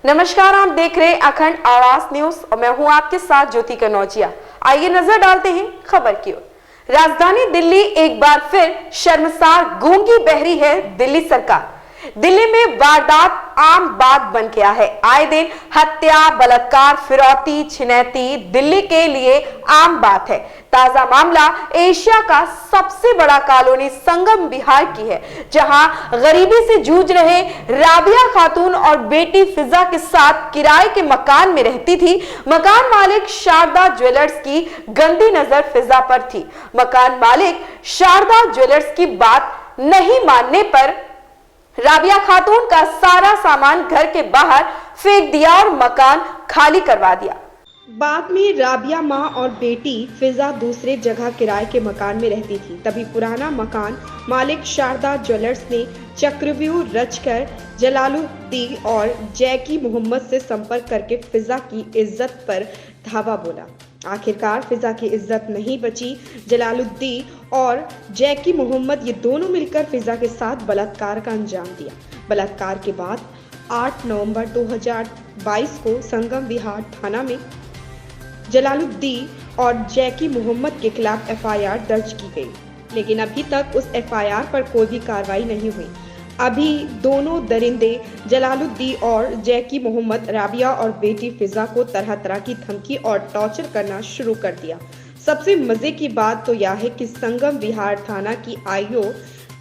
नमस्कार, आप देख रहे हैं अखंड आवाज न्यूज और मैं हूं आपके साथ ज्योति कनौजिया। आइए नजर डालते हैं खबर की ओर। राजधानी दिल्ली एक बार फिर शर्मसार गूंगी बहरी है दिल्ली सरकार। दिल्ली में वारदात आम बात बन गया है। आए दिन हत्या, बलात्कार, फिरौती, छिनैती दिल्ली के लिए आम बात है। ताजा मामला एशिया का सबसे बड़ा कॉलोनी संगम विहार की है, जहां गरीबी से जूझ रहे राबिया खातून और बेटी फिजा के साथ किराए के मकान में रहती थी। मकान मालिक शारदा ज्वेलर्स की गंदी नजर फिजा पर थी। मकान मालिक शारदा ज्वेलर्स की बात नहीं मानने पर राबिया खातून का सारा सामान घर के बाहर फेंक दिया और मकान खाली करवा दिया। बाद में राबिया मां और बेटी फिजा दूसरे जगह किराए के मकान में रहती थी। तभी पुराना मकान मालिक शारदा ज्वेलर्स ने चक्रव्यूह रचकर जलालुद्दीन और जैकी मोहम्मद से संपर्क करके फिजा की इज्जत पर धावा बोला। आखिरकार फिजा की इज्जत नहीं बची। जलालुद्दीन और जैकी मोहम्मद ये दोनों मिलकर फिजा के साथ बलात्कार का अंजाम दिया। बलात्कार के बाद 8 नवंबर 2022 को संगम विहार थाना में जलालुद्दीन और जैकी मोहम्मद के खिलाफ एफआईआर दर्ज की गई, लेकिन अभी तक उस एफआईआर पर कोई भी कार्रवाई नहीं हुई। अभी दोनों दरिंदे जलालुद्दीन और जैकी मोहम्मद राबिया और बेटी फिजा को तरह तरह की धमकी और टॉर्चर करना शुरू कर दिया। सबसे मजे की बात तो यह है कि संगम विहार थाना की आईओ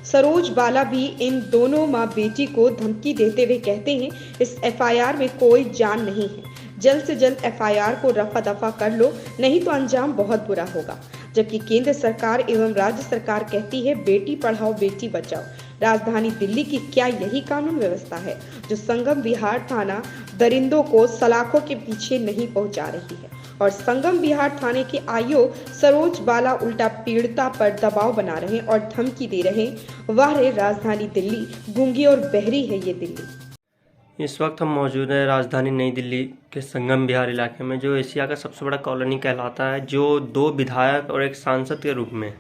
सरोज बाला भी इन दोनों माँ बेटी को धमकी देते हुए कहते हैं, इस एफआईआर में कोई जान नहीं है, जल्द से जल्द एफआईआर को रफा दफा कर लो, नहीं तो अंजाम बहुत बुरा होगा। जबकि केंद्र सरकार एवं राज्य सरकार कहती है बेटी पढ़ाओ बेटी बचाओ। राजधानी दिल्ली की क्या यही कानून व्यवस्था है जो संगम विहार थाना दरिंदों को सलाखों के पीछे नहीं पहुंचा रही है? और संगम विहार थाने के आईओ सरोज बाला उल्टा पीड़िता पर दबाव बना रहे और धमकी दे रहे। वाह रे राजधानी दिल्ली, गूंगी और बहरी है ये दिल्ली। इस वक्त हम मौजूद हैं राजधानी नई दिल्ली के संगम विहार इलाके में, जो एशिया का सबसे बड़ा कॉलोनी कहलाता है, जो 2 विधायक और एक सांसद के रूप में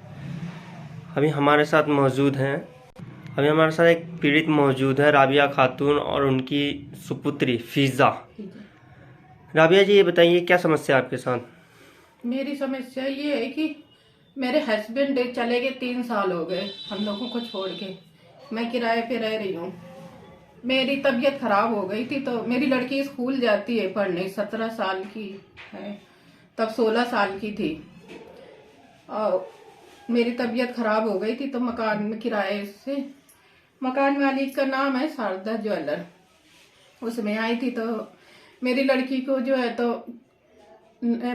अभी हमारे साथ मौजूद हैं। अभी हमारे साथ एक पीड़ित मौजूद है, राबिया खातून, और उनकी सुपुत्री फिजा। राबिया जी, ये बताइए क्या समस्या है आपके साथ? मेरी समस्या ये है कि मेरे हस्बैंड चले गए, 3 साल हो गए हम लोगों को छोड़ के। मैं किराए पे रह रही हूँ। मेरी तबीयत खराब हो गई थी, तो मेरी लड़की स्कूल जाती है पढ़ने, 17 साल की है, तब 16 साल की थी। और मेरी तबीयत खराब हो गई थी, तो मकान में किराए से, मकान मालिक का नाम है शारदा ज्वेलर, उसमें आई थी। तो मेरी लड़की को जो है तो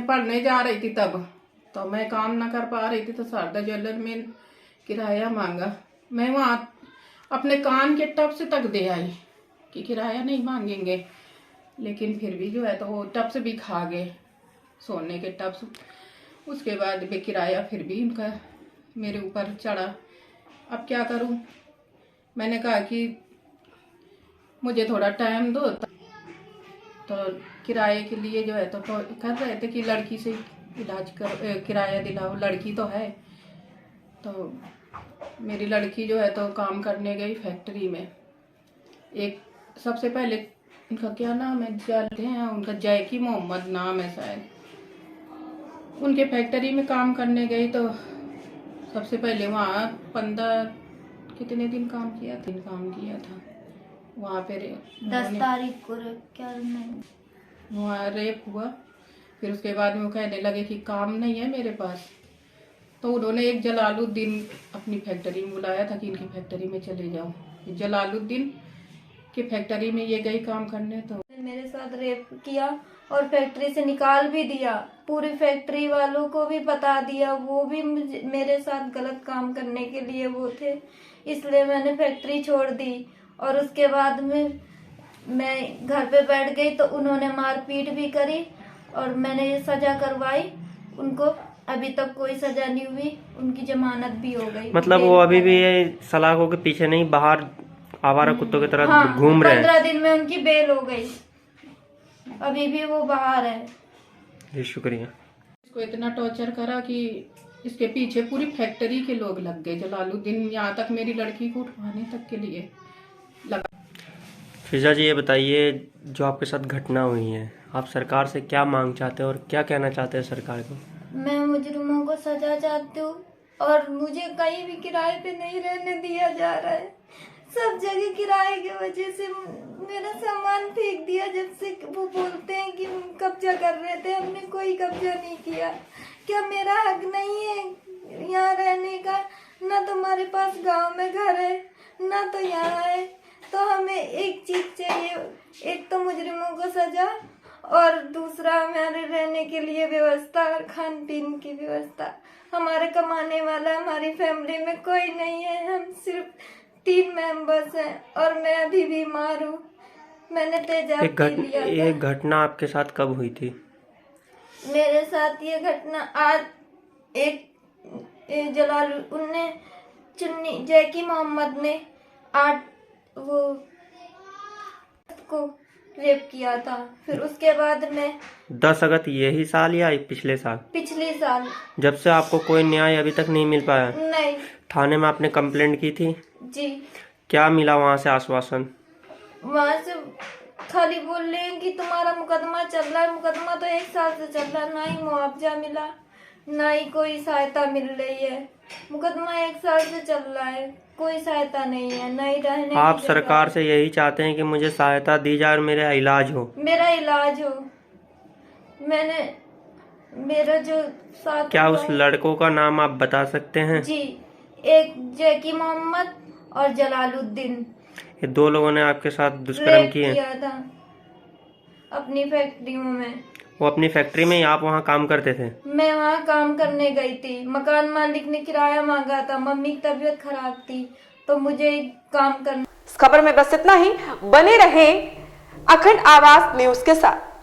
पढ़ने जा रही थी तब, तो मैं काम ना कर पा रही थी, तो शारदा ज्वेलर में किराया मांगा। मैं वहाँ अपने कान के टप्स तक दे आई कि किराया नहीं मांगेंगे, लेकिन फिर भी जो है तो वो टप्स भी खा गए, सोने के टप्स। उसके बाद भी किराया फिर भी उनका मेरे ऊपर चढ़ा। अब क्या करूं? मैंने कहा कि मुझे थोड़ा टाइम दो, तो किराए के लिए जो है तो कर रहे थे कि लड़की से इलाज कर, किराया दिलाओ, लड़की तो है। तो मेरी लड़की जो है तो काम करने गई फैक्ट्री में। एक सबसे पहले उनका क्या नाम है, जानते हैं उनका, जैकी मोहम्मद नाम है शायद। उनके फैक्ट्री में काम करने गई, तो सबसे पहले वहाँ 15 कितने दिन काम किया था वहाँ पे। 10 तारीख को क्या नहीं, वहाँ रेप हुआ। फिर उसके बाद में वो कहने लगे कि काम नहीं है मेरे पास। तो उन्होंने एक जलालुद्दीन अपनी फैक्ट्री में बुलाया था कि इनकी फैक्ट्री में चले जाओ। जलालुद्दीन की फैक्ट्री में ये गई काम करने, तो मेरे साथ रेप किया और फैक्ट्री से निकाल भी दिया। पूरी फैक्ट्री वालों को भी बता दिया, वो भी मेरे साथ गलत काम करने के लिए वो थे, इसलिए मैंने फैक्ट्री छोड़ दी। और उसके बाद में मैं घर पे बैठ गई, तो उन्होंने मारपीट भी करी और मैंने ये सजा करवाई उनको। अभी तक कोई सजा नहीं हुई, उनकी जमानत भी हो गई। मतलब वो अभी भी सलाखों के पीछे नहीं, बाहर आवारा कुत्तों की तरह घूम रहे हैं। 15 दिन में उनकी बेल हो गई, अभी भी वो बाहर है। जी शुक्रिया। इसको इतना टॉर्चर करा कि इसके पीछे पूरी फैक्ट्री के लोग लग गए। जलालुद्दीन यहाँ तक मेरी लड़की को उठवाने तक के लिए लगा। फिजा जी, ये बताइए, जो आपके साथ घटना हुई है, आप सरकार से क्या मांग चाहते हैं और क्या कहना चाहते हैं सरकार को? मैं मुजरिमों को सजा चाहती हूँ और मुझे कहीं भी किराए पे नहीं रहने दिया जा रहा है। सब जगह किराए की वजह से मेरा सामान फेंक दिया। जब से वो बोलते हैं कि कब्जा कर रहे थे, हमने कोई कब्जा नहीं किया। क्या मेरा हक नहीं है यहाँ रहने का? ना तुम्हारे पास गांव में घर है, ना तो यहाँ है। तो हमें एक चीज चाहिए, एक तो मुजरिमों को सजा और दूसरा हमारे रहने के लिए व्यवस्था और खान पीन की व्यवस्था। हमारे कमाने वाला हमारी फैमिली में कोई नहीं है, हम सिर्फ 3 मेंबर्स हैं और मैं अभी बीमार हूँ। मैंने तेजाब पी लिया था। एक घटना आपके साथ कब हुई थी? मेरे साथ ये घटना आज एक जलाल उनने चुन्नी जैकी मोहम्मद ने 8 वो को रेप किया था। फिर उसके बाद में 10 अगस्त यही साल या पिछले साल? पिछले साल। जब से आपको कोई न्याय अभी तक नहीं मिल पाया? नहीं थाने में आपने कंप्लेंट की थी? जी। क्या मिला वहाँ से आश्वासन? वहाँ से खाली बोल रहे हैं कि तुम्हारा मुकदमा चल रहा है। मुकदमा तो 1 साल से चल रहा है, ना ही मुआवजा मिला, ना ही कोई सहायता मिल रही है। मुकदमा 1 साल से चल रहा है, कोई सहायता नहीं है, ना ही रहने आप की सरकार जगह। से यही चाहते हैं कि मुझे सहायता दी जाए और मेरा इलाज हो? मेरा इलाज हो। मैंने मेरा जो साथ क्या हुआ उस है- लड़कों का नाम आप बता सकते हैं? जी, एक जैकी मोहम्मद और जलालुद्दीन। ये 2 लोगों ने आपके साथ दुष्कर्म रेप किए? किया था अपनी फैक्ट्रियों में। वो अपनी फैक्ट्री में ही आप वहाँ काम करते थे? मैं वहाँ काम करने गई थी। मकान मालिक ने किराया मांगा था, मम्मी की तबीयत खराब थी तो मुझे काम करना। इस खबर में बस इतना ही। बने रहें अखंड आवाज न्यूज के साथ।